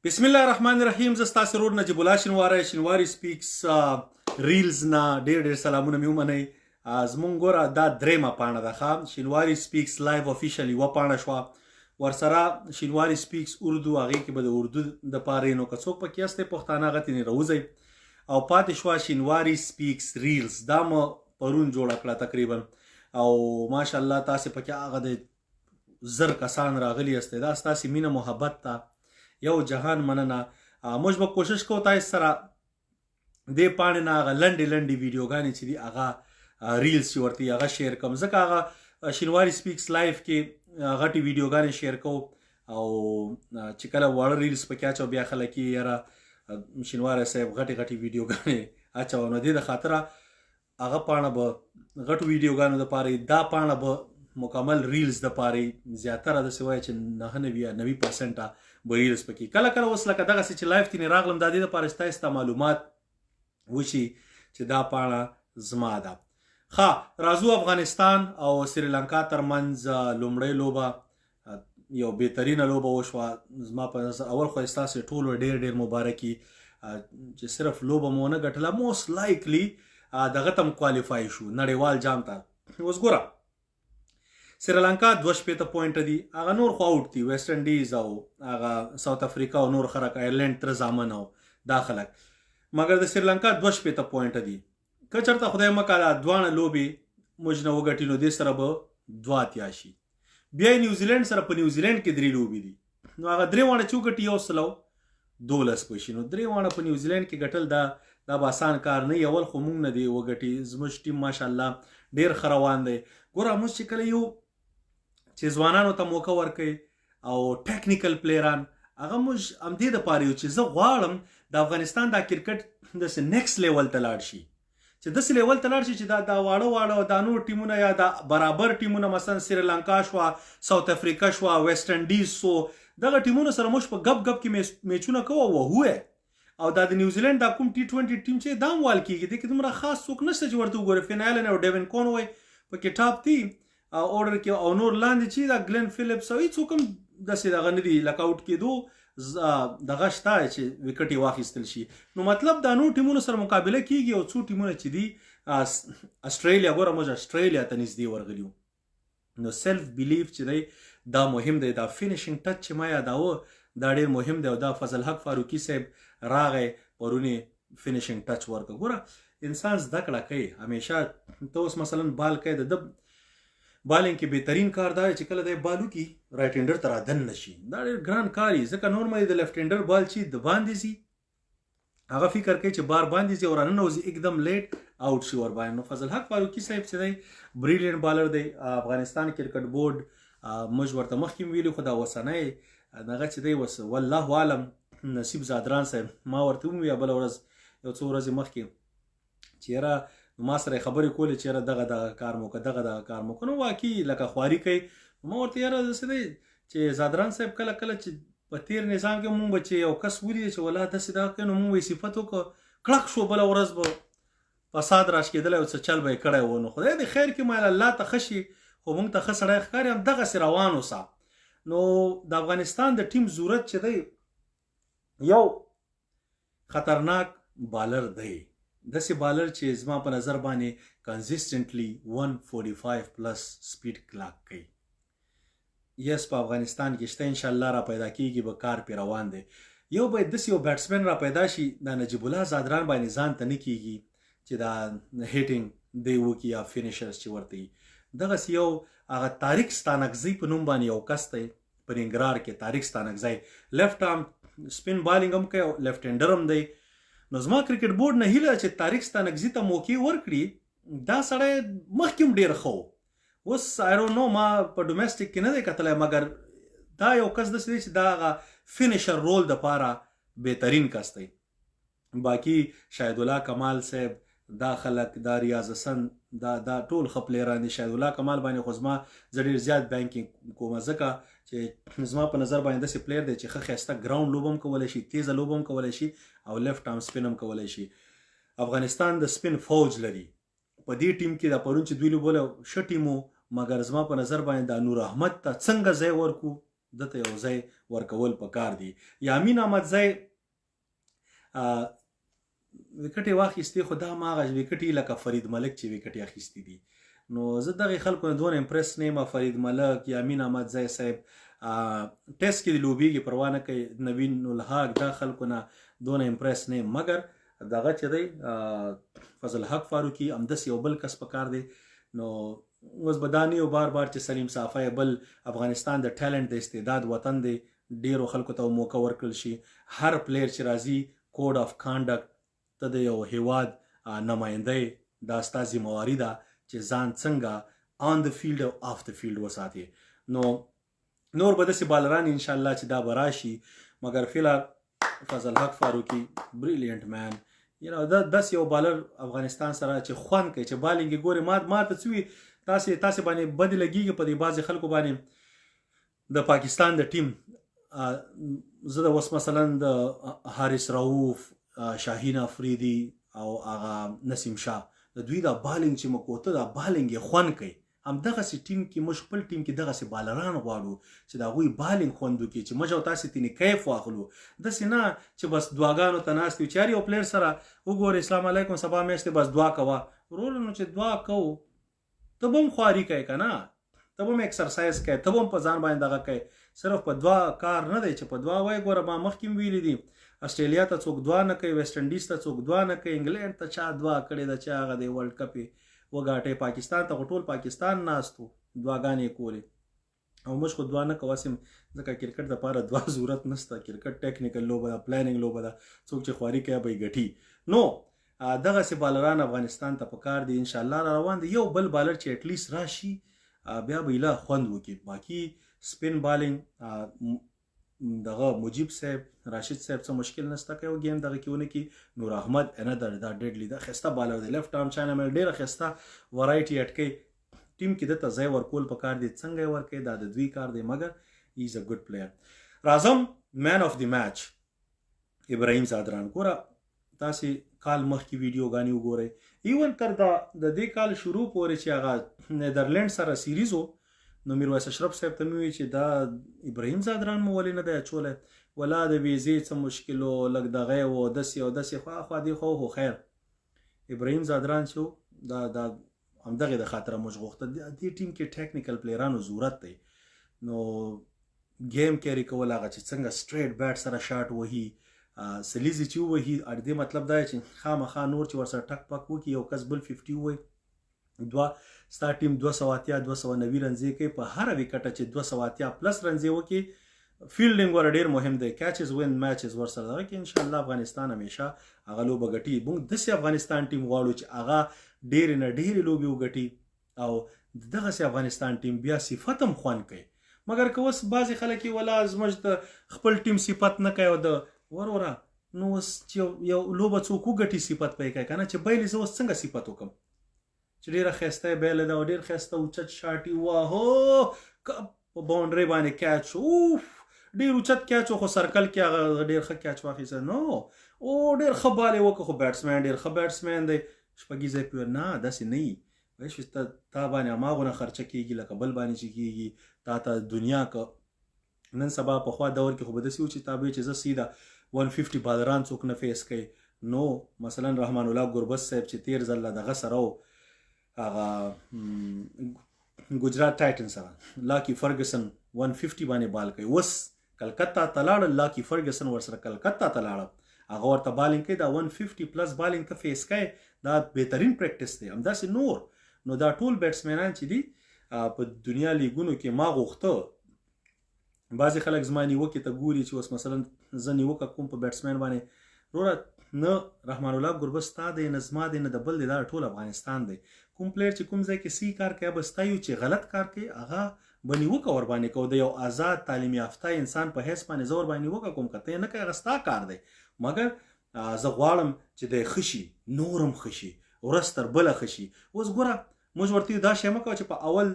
بسم الله الرحمن الرحیم. زه ستاسو ورور نجیب الله شینواری شینواری سپیکس ریلز نه ډېر سلامونه مې ومنئ. زمونږ ګوره دا درېیمه پاڼه ده ښه. شینواری سپیکس لایو افیشل یوه پاڼه شوه، ورسره شینواری سپیکس اردو، هغې کې به د اردو دپاره نو که څوک پکې هستی پښتانه هغه ترې راوځئ. او پاتې شوه شینواری سپیکس ریلز، دا مو پرون جوړه کړه تقریبا، او ماشاءالله تاسې پکې هغه د زر کسان راغلي هستی. دا ستاسې مینه محبت ته یو جهان مننه. موږ به کوشش کوو تاسو سره دې پاڼې نه هغه لنډې ویډیوګانې چې دي هغه ریلز چې ورته هغه شیر کوم، ځکه هغه شینواری سپیکس لایف کې غټې ویډیوګانې شیر کوو، او چې کله واړه ریلز پکې اچو بیا خلک یې یاره شینواری صاحب غټې ویډیوګانې اچوه. نو دې د خاطره هغه پاڼه به غټو ویډیوګانو دپاره، دا پاڼه به مکمل ریلز دپاره زیاتره داسې وایي چې 90% به ریلز پکې. کله کله اوس لکه دغسې چې لایف ترې راغلم، دا دې دپاره چې تاسو ته معلومات وشي چې دا پاڼه زما ده. ښه، راځو افغانستان او سریلانکا ترمنځ لومړۍ لوبه یو بهترینه لوبه وشوه. زما په نظر اول خو ستاسو ټولو ډېر مبارکي چې صرف لوبه مو ونه ګټله، موست لایکلی دغه ته م کوالیفای شو نړیوال جام ته. اوس ګوره سریلانکا 2 پوینټه دي، هغه نور خو آوټ دي، ویسټ انډیز او هغه ساوت افریقا او نور خلک، آیرلینډ تر زامن او دا خلک، مګر د سریلانکا 2 پوینټه دي. که چېرته خدای مکړه دا دواړه لوبې موږ نه وګټي نو دې سره به 2 اتیا شي. بیا یې نیوزیلینډ سره په نیوزیلینډ کې 3 لوبې دي، نو هغه 3 واړه چې وګټي 112 به شي. نو 3 واړه په نیوزیلینډ کې ګټل دا به آسان کار نه. اول خو موږ نه دی وګټي، زموږ ټیم ماشاءالله ډېر ښه روان دی. ګوره موږ چې کله یو چې ځوانانو ته موقع ورکوي او ټیکنیکل پلیران، هغه موږ همدې دپاره یو چې زه غواړم د افغانستان دا کرکټ داسې نیکسټ لیول ته لاړ شي، چې داسې لیول ته لاړ شي چې دا واړه دا نور ټیمونه یا دا برابر ټیمونه، مثلا سریلانکا شوه، ساوت افریقا شوه، ویسټ انډیز سو، دغه ټیمونو سره موږ په ګپ کې میچونه کوو وهوه. او دا د نیوزیلینډ دا کوم T20 ټیم چې دا هم وال کېږي، دې کې دومره خاص څوک نشته چې ورته وګورې. فینالن او ډیون کونوی پکې ټاپ دي اورډر کې، او نور لاندې چې دا گلن فیلپس او هیڅوک هم داسې دغه نه دي لک آوټ کېدو دغه شته چې وکټ یې واخیستل شي. نو مطلب دا نور ټیمونو سره مقابله کېږي، او څو ټیمونه چې دي اسټریلیا، ګوره موږ اسټریلیا ته نږدې ورغلي یو. نو سیلف بیلیف چې دی دا مهم دی، دا فینیشنګ ټچ چې ما یاداوه دا ډېر مهم دی، او دا فضل حق فاروقي صاحب راغی پرونی فینیشنګ ټچ ورکړه. ګوره انسان زده کړه کوي همیشه. ته اوس مثلا بال کوي، د بالینګ کې بهترین کار دا چې کله د بال وکړي رایټ هینډر ته رادن نشي، دا ډېر ګران کار وي، ځکه نورمالي د لیفټ هینډر بال چې د باندې ځي هغه فکر کوي چې بار باندې ځي او راننوځي एकदम لیټ آوټ شي ور باندې. نو فضل حق فاروقي صاحب چې دی بریلینټ بالر دی. افغانستان کرکټ بورډ موږ ورته مخکې ویلي، خو دا اوسنی دغه چې دی اوس والله عالم نصیب زادران صاحب ما ورته وویل بله ورځ یو څو ورځې مخکې چې یاره ما سره خبرې کولې چې یاره دغه کار مو که دغه کار مو که، نو واقعي لکه خواري کوي. ما ورته یاره داسې دی چې زادران صاحب کله چې په تیر نظام کې مونږ به چې یو کس ولیدی چې والله داسې دغه کوي، نو مونږ به یې صفت وکړو، کلک شو، بله ورځ به فساد راش کېدلی او څه چل به یې کړی و. نو خدای دې خیر کړي، ما الله ته ښه شي، خو مونږ ته ښه سړی ښکاري، همدغسې روان اوسه. نو د افغانستان د ټیم ضرورت چې دی یو خطرناک بالر دی، داسې بالر چې زما په نظر باندې کنسسټنټلی 145 پلس سپیډ کلاک کوي. یس په افغانستان کې شته، انشاءالله را پیدا کېږي، به کار پې روان دی. یو باید داسې یو بیټسمین را پیدا شي، دا نجیب الله زادران باندې ځان ته نه کېږي چې دا هیټینګ دی وکړي یا فینیشرز چې ورته وي. دغسې یو هغه طارق ستانکزی په نوم باندې یو کس دی په ننګرهار کې، طارق ستانکزی لیفټ آرم سپین بالینګ هم کوي او لیفټ هینډر هم دی. نو زما کرکټ بورډ نه هیله چې طارق ستانکزي ته موقع ورکړي، دا سړی مخکې هم ډېر ښه و، اوس آی ډونټ نو ما په ډومestic کې نه دی کتلی، مګر دا یو کس داسې دی چې دا هغه فینیشر رول دپاره بهترین کس دی. باقي شاهد الله کمال صاحب، دا خلک، دا ریاض حسن، دا ټول ښه پلیران دي. شاهد الله کمال باندې خو زه ډېر زیات بینکینګ کوم، ځکه چې زما په نظر باندې داسې پلیر دی چې ښه ښایسته ګراوند لوبه هم کولی شي، تیزه لوبه هم کولی شي، او لیفټ آرم سپین هم کولی شي. افغانستان د سپین فوج لري په دې ټیم کې. دا پرون چې دوی لوبوله ښه ټیم و، مګر زما په نظر باندې دا نور احمد ته څنګه ځای ورکو دته یو ځای ورکول پکار دي. یامین احمدزی وکټې واخیستې خو دا هماغه وکټې لکه فرید ملک چې وکټې اخیستې دي. نو زه دغې خلکو نه دونه امپرس نه یم. فرید ملک، یامین احمدزی صاحب ټیسټ کې د لوبېږي پروا نه کوي. نوین الحق دا خلکو نه دونه امپرس نه یم. مګر دغه چې دی فضل حق فاروقي همداسې یو بل کس پکار دی. نو اوس به دا نه یو بار بار چې سلیم صافی بل افغانستان د ټیلنټ د استعداد وطن دی، ډیرو خلکو ته موقع ورکړل شي. هر پلیر چې راځي کوډ اف کانډکټ ته د یو هیواد نماینده دا ستا ذمواري ده چې ځان څنګه آن د فیلډ او آف د فیلډ وساتي. نو نور به داسې بالران انشاءالله چې دا به راشي. مګر فیلحال فضل حق فاروقي بریلیانټ مین، داسې یو بالر افغانستان سره چې خوند کوي چې بالینګ یې ګورې ما ته څه وي تاسې باندې بدې لګېږي په دې بعضې خلکو باندې د پاکستان د ټیم. زه د اوس مثلا د حارث رؤوف، شاهین افریدي او هغه نسیم شاه د دوی دا بالینګ چې موږ کوته دا بالینګ یې خوند کوي. همدغسې ټیم کې موږ خپل ټیم کې دغسې بالران غواړو چې د هغوی بالینګ خوند وکړي چې موږ او تاسې ترې کیف واخلو. داسې نه چې بس دعاګانو ته ناست یو چې هر یو پلیر سره وګورې اسلام علیکم سبا میچ دی بس دعا کوه. وروره نو چې دعا کوو ته به هم خواري کوې که نه، ته به هم اکسرسایز کوې، ته به هم په ځان باندې دغه کوې. صرف په دعا کار نه دی چې په دعا وایي. ګوره ما مخکې هم ویلي دي اسټرالیا ته څوک دعا نه کوي، ویسټ انډیز ته څوک دعا نه کوي، انګلینډ ته چا دعا کړې ده چې هغه دی ورلډ کپ یې وګاټی. پاکستان ته خو ټول پاکستان ناست و دعاګانې یې کولې او موږ خو دعا نه کوو هسې ځکه کرکټ دپاره دعا ضرورت نشته. کرکټ ټیکنیکل لوبه ده، پلانینګ لوبه ده، څوک چې خواري کوي به یې ګټي. نو دغسې بالران افغانستان ته پکار دي انشاءالله را روان دي. یو بل بالر چې اټلیست راشي بیا به ایله خوند وکړي. باقي سپین بالینګ دغه مجیب صاحب، راشد صاحب څه مشکل نشته که یو گیم دغه کې ونه کړي. نور احمد انادر دا ډیډلی دا ښایسته بالر دی، لیفټ آرم چاینامین ډېره ښایسته ورایټي اټکوي. ټیم کې دته ځای ورکول پکار دي، څنګه یې ورکوي دا د دوی کار دی. مګر هی از ا ګډ پلیر. راځم مین آف دی میچ ابراهیم زادران. ګوره تاسې کال مخکې ویډیوګانې وګورئ، ایون تر د دې کال شروع پورې چې هغه نیدرلینډ سره سیریز و نو میرویس اشرف صاحب ته مې وویل چې دا ابراهیم زادران مو ولې نه دی اچولی، ولا د ویزې څه مشکل و لږ دغه یې و داسې او داسې خوا دې خو خیر ابراهیم زادران چې و دا همدغې د خاطره موږ غوښته. دې ټیم کې ټیکنیکل پلیرانو ضرورت دی. نو گیم کیری کول هغه چې څنګه سټریټ بیټ سره شاټ وهي، سلیزي چې ووهي، دې مطلب دا چې خامخا نور چې ورسره ټک پک وکړي یو کس بل 50 ووهي. ستا ټیم 280 290 رنزې کوي په هره وکټه چې 280 پلس رنزې وکړي. فیلډینګ ور ډېر مهم دی. کیچز وین میچز ورسره دغه کې انشاءالله افغانستان همیشه هغه لوبه ګټي. موږ داسې افغانستان ټیم غواړو چې هغه ډېرې نه ډېرې لوبې وګټي او دغسې افغانستان ټیم بیا صفت هم خوند کوي. مګر که اوس بعضې خلک یې ولا زموږ د خپل ټیم صفت نه کوي او د وروره نو اوس چې یو لوبه څوک وګټي صفت پې کوي که نه چې بایلې زه اوس څنګه صفت وکړم چې ډېره ښایسته یې بیله ده او ډېر ښایسته اوچت شاټ یې واهو په باونډرۍ باندې کیچ اوف ډېر اوچت کیچ و خو سرکل کې هغه ډېر ښه کیچ واخیسته. نو او ډېر ښه بال یې وکړه خو بیټسمین ډېر ښه بیټسمین دی شپږیز یې پوه نه داسې نه وي. وایي شو تا باندې هماغونه خرچه کېږي لکه بل باندې چې کېږي تا ته دنیا که نن سبا پخوا دور کې خو به داسې و چې تا به چې زه سیده 150 بالران څوک نه فیس کوي. نو مثلا رحمان الله ګربز صاحب چې تیر ځله دغه سره و هغه ګجرات ټایټن سره لاکی فرګسن 150 باندې بال کوي. اوس کلکتا ته لاړل لاکی فرګسن ورسره کلکتا ته لاړه هغه ورته بالینګ کوي دا 150 پلس بالینګ ته فیس کوي. دا بهترین پریکټس دی. همداسې نور نو دا ټول بیټسمینان چې دي په دنیا لیګونو کې ما غوښته بعضې خلک زما نیوکې ته ګوري چې اوس مثلا زه نیوکه کوم په بیټسمین باندې وروره نه رحمان الله ګربز ستا دی نه زما دی نه د بل دی دا ټول افغانستان دی. کوم پلیر چې کوم ځای کې صحیح کار کوي به ستا یو چې غلط کار کوي هغه به نیوکه ورباندې کوو. د یو آزاد تعلیم یافته انسان په حیث باندې زه ورباندې نیوکه کوم که ته یې نه کوې هغه ستا کار دی. مګر زه غواړم چې دی ښه شي نور هم ښه شي ورځ تر بله ښه شي. اوس ګوره موږ ورته دا شی مه کوه چې په اول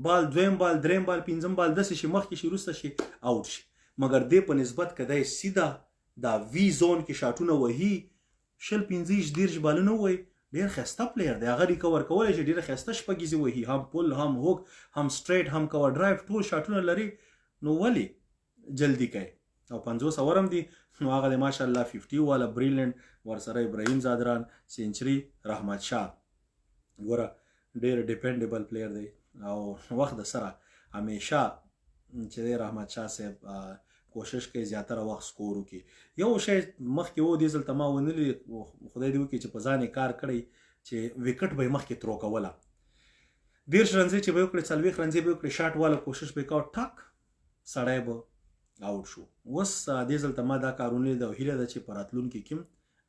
بال دویم بال دریم بال پنځم بال داسې شي مخکې شي وروسته شي آوټ شي. مګر دې په نسبت که دی سیده دا وي زون کې شاټونه وهي 15-20 بالونه ووهي ډېر ښایسته پلیر دی. هغه ریکور کولی شي ډېره ښایسته شپږیزې وهي هم پل هم هوک هم سټریټ هم کور ډرایو ټول شاټونه لري. نو ولې جلدی کوي او 50 اورم دي نو هغه د ماشاءالله 50 والا بریلینټ ورسره ابراهیم زادران سینچری رحمت شاه ګوره ډېر ډیپینډیبل پلیر دی او وخت د سره همیشه چې دی رحمت شاه صاحب کوشش کوي زیاتره وخت سکور وکړي یو شی مخکې و دې ځل ته ما ونه لید خدای دې وکړي چې په ځان یې کار کړی چې وکټ به یې مخکې ترو کوله 10 رنزې چې به یې وکړې 40 رنزې به یې وکړې شاټ والا کوشش به یې کوه ټک سړی به آوټ شو اوس دې ځل ته ما دا کارونه لید او هیله ده چې په راتلونکي کې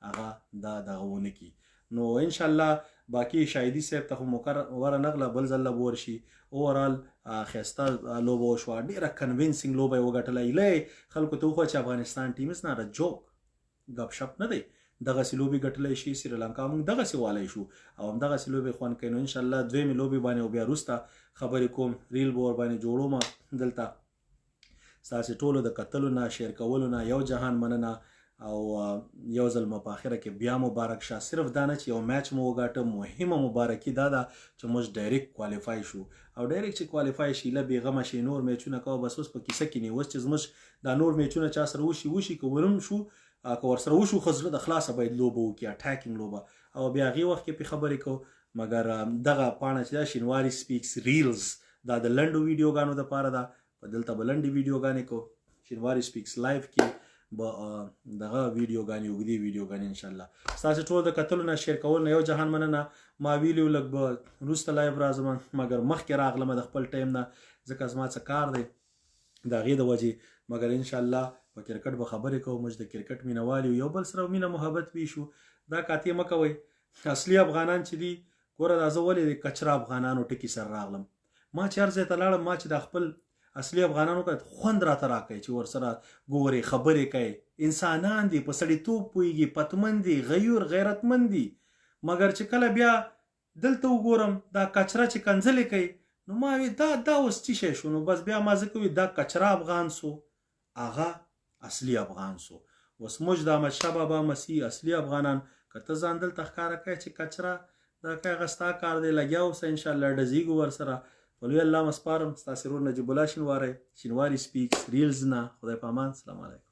هغه دا دغه ونه کړي نو انشاءالله باقي شاهدي صاحب ته خو مقرره نغله بل ځل به ورشي اوورال ښایسته لوبه وشوه ډېره کنوینسینګ لوبه یې وګټله ایله خلکو ته وښوه چې افغانستان ټیم از ناټ ا جوک ګپ شپ نه دی دغسې لوبې ګټلی شي سریلانکا موږ دغسې والی شو او همدغسې لوبې خوند کوي نو انشاءالله دویمې لوبې باندې او بیا وروسته خبرې کوم ریل به ورباندې جوړوم دلته ستاسې ټولو د کتلو نه شیر کولو نه یو جهان مننه او یو ځل مو په اخره کې بیا مبارک شه صرف دا نه چې یو میچ مو وګاټه مهمه مبارکي دا ده چې موږ ډایرکټ کوالیفای شو او ډایرکټ چې کوالیفای شي له بېغمه شي نور میچونه کوه بس اوس په کیسه کې نه اوس چې زموږ دا نور میچونه چا سره وشي که ورم شو که ورسره وشو خو زړه د خلاصه باید لوبه وکړي اټاکینګ لوبه او بیا هغې وخت کې پې خبرې کوو مګر دغه پاڼه چې ده شینواري سپیکس ریلز دا د لنډو ویډیوګانو دپاره ده په دلته به لنډې ویډیوګانې کوو شینواري سپیکس لایف کې به دغه ویډیوګانې اوږدې ویډیوګانې انشاءالله ستاسې ټول د کتلو نه شیر کولو نه یو جهان مننه ما ویلي و لږ به وروسته لایف راځم مګر مخکې راغلم د خپل ټایم نه ځکه زما څه کار دی د هغې د وجې مګر انشاءالله په کرکټ به خبرې کوو موږ د کرکټ مینهوال یو بل سره مینه محبت وي شو دا کاتې مه کوئ اصلي افغانان چې دي ګوره دا زه ولې د کچره افغانانو ټکي سره راغلم ما چې هر ځای ته لاړم ما چې د خپل اصلي افغانانو که خوند راته راکوي چې ورسره ګورې خبرې کوي انسانان دي په سړیتوب پوهېږي پتمن دي غیور غیرتمند دي مګر چې کله بیا دلته وګورم دا کچره چې کنځلې کوي نو ما وی دا اوس څه شی شو نو بس بیا ما ځکه وي دا کچره افغان سو هغه اصلي افغان سو اوس موږ د احمدشاه بابا مسیح اصلي افغانان که ته ځان دلته ښکاره کوې چې کچره دا کوي هغه ستا کار دی لګیا اوسه انشاءالله ډزیږو ورسره په لوی الله مسپارم ستاسې ورور نجیب الله شینواری سپیکس ریلز نه خدای په امان سلام علیکم